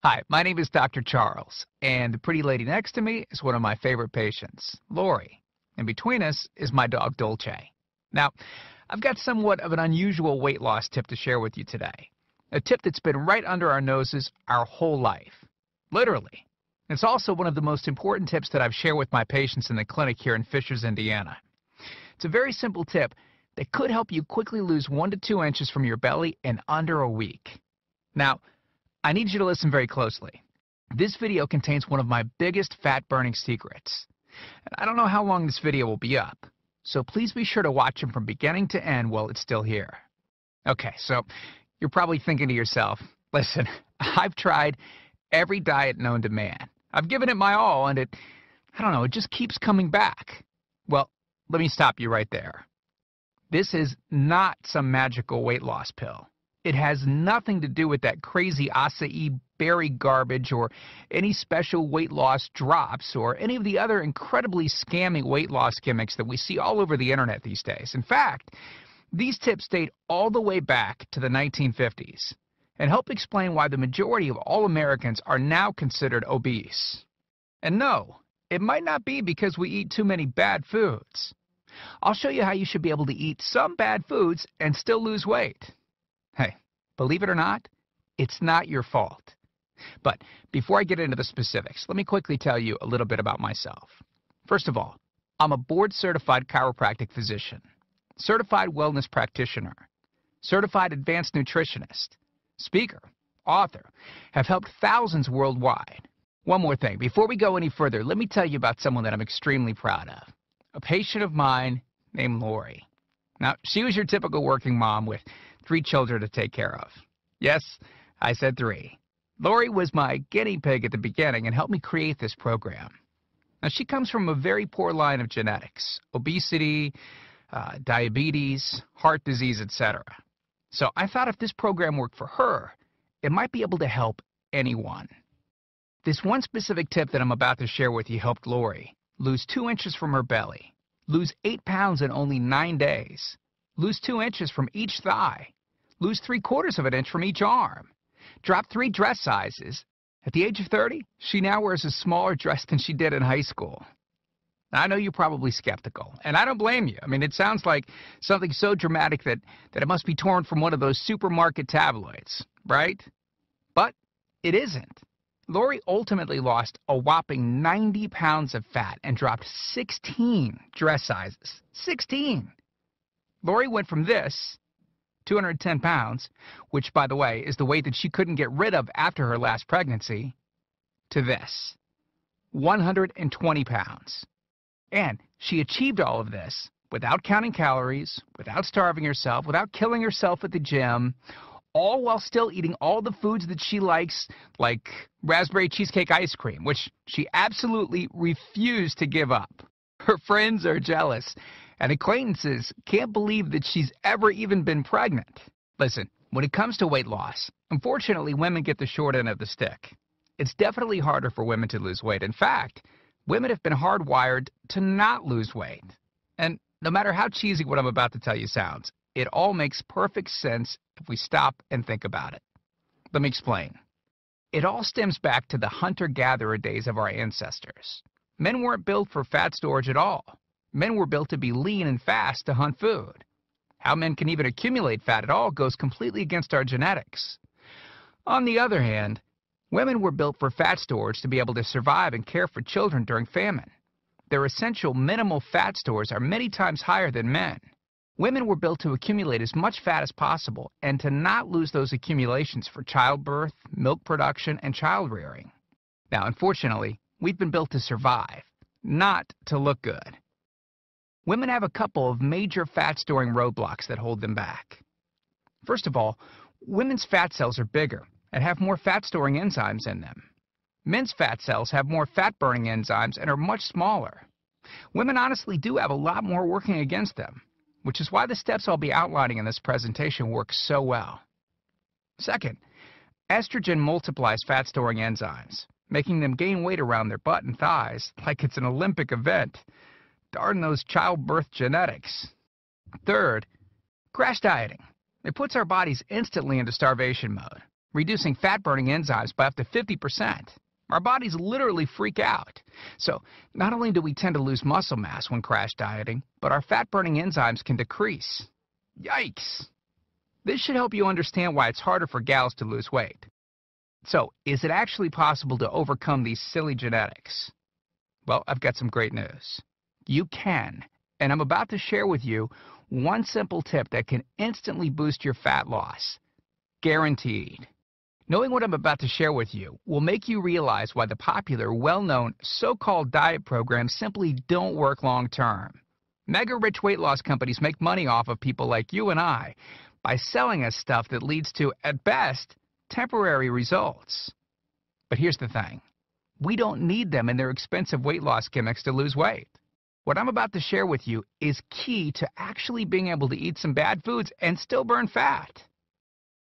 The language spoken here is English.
Hi, my name is Dr. Charles, and the pretty lady next to me is one of my favorite patients, Lori. And between us is my dog, Dolce. Now, I've got somewhat of an unusual weight loss tip to share with you today. A tip that's been right under our noses our whole life. Literally. It's also one of the most important tips that I've shared with my patients in the clinic here in Fishers, Indiana. It's a very simple tip that could help you quickly lose 1 to 2 inches from your belly in under a week. Now, I need you to listen very closely. This video contains one of my biggest fat-burning secrets. And I don't know how long this video will be up, so please be sure to watch it from beginning to end while it's still here. Okay, so you're probably thinking to yourself, listen, I've tried every diet known to man. I've given it my all, and it just keeps coming back. Well, let me stop you right there. This is not some magical weight loss pill. It has nothing to do with that crazy acai berry garbage or any special weight loss drops or any of the other incredibly scammy weight loss gimmicks that we see all over the internet these days. In fact, these tips date all the way back to the 1950s and help explain why the majority of all Americans are now considered obese. And no, it might not be because we eat too many bad foods. I'll show you how you should be able to eat some bad foods and still lose weight. Hey, believe it or not, it's not your fault. But before I get into the specifics, let me quickly tell you a little bit about myself. First of all, I'm a board-certified chiropractic physician, certified wellness practitioner, certified advanced nutritionist, speaker, author, have helped thousands worldwide. One more thing, before we go any further, let me tell you about someone that I'm extremely proud of, a patient of mine named Lori. Now, she was your typical working mom with 3 children to take care of. Yes, I said 3. Lori was my guinea pig at the beginning and helped me create this program. Now, she comes from a very poor line of genetics, obesity, diabetes, heart disease, etc. So I thought if this program worked for her, it might be able to help anyone. This one specific tip that I'm about to share with you helped Lori lose 2 inches from her belly, lose 8 pounds in only 9 days, lose 2 inches from each thigh, lose 3/4 of an inch from each arm, drop 3 dress sizes. At the age of 30, she now wears a smaller dress than she did in high school. Now, I know you're probably skeptical, and I don't blame you. I mean, it sounds like something so dramatic that it must be torn from one of those supermarket tabloids, right? But it isn't. Lori ultimately lost a whopping 90 pounds of fat and dropped 16 dress sizes. 16! Lori went from this, 210 pounds, which, by the way, is the weight that she couldn't get rid of after her last pregnancy, to this, 120 pounds. And she achieved all of this without counting calories, without starving herself, without killing herself at the gym, all while still eating all the foods that she likes, like raspberry cheesecake ice cream, which she absolutely refused to give up. Her friends are jealous, and acquaintances can't believe that she's ever even been pregnant. Listen, when it comes to weight loss, unfortunately, women get the short end of the stick. It's definitely harder for women to lose weight. In fact, women have been hardwired to not lose weight. And no matter how cheesy what I'm about to tell you sounds, it all makes perfect sense if we stop and think about it. Let me explain. It all stems back to the hunter-gatherer days of our ancestors. Men weren't built for fat storage at all. Men were built to be lean and fast to hunt food. How men can even accumulate fat at all goes completely against our genetics. On the other hand, women were built for fat storage to be able to survive and care for children during famine. Their essential minimal fat stores are many times higher than men. Women were built to accumulate as much fat as possible and to not lose those accumulations for childbirth, milk production, and child rearing. Now, unfortunately, we've been built to survive, not to look good. Women have a couple of major fat-storing roadblocks that hold them back. First of all, women's fat cells are bigger and have more fat-storing enzymes in them. Men's fat cells have more fat-burning enzymes and are much smaller. Women honestly do have a lot more working against them, which is why the steps I'll be outlining in this presentation work so well. Second, estrogen multiplies fat-storing enzymes, making them gain weight around their butt and thighs like it's an Olympic event. Darn those childbirth genetics. Third, crash dieting. It puts our bodies instantly into starvation mode, reducing fat-burning enzymes by up to 50%. Our bodies literally freak out. So, not only do we tend to lose muscle mass when crash dieting, but our fat-burning enzymes can decrease. Yikes! This should help you understand why it's harder for gals to lose weight. So, is it actually possible to overcome these silly genetics? Well, I've got some great news. You can, and I'm about to share with you one simple tip that can instantly boost your fat loss. Guaranteed. Knowing what I'm about to share with you will make you realize why the popular, well-known, so-called diet programs simply don't work long-term. Mega-rich weight loss companies make money off of people like you and I by selling us stuff that leads to, at best, temporary results. But here's the thing. We don't need them in their expensive weight loss gimmicks to lose weight. What I'm about to share with you is key to actually being able to eat some bad foods and still burn fat.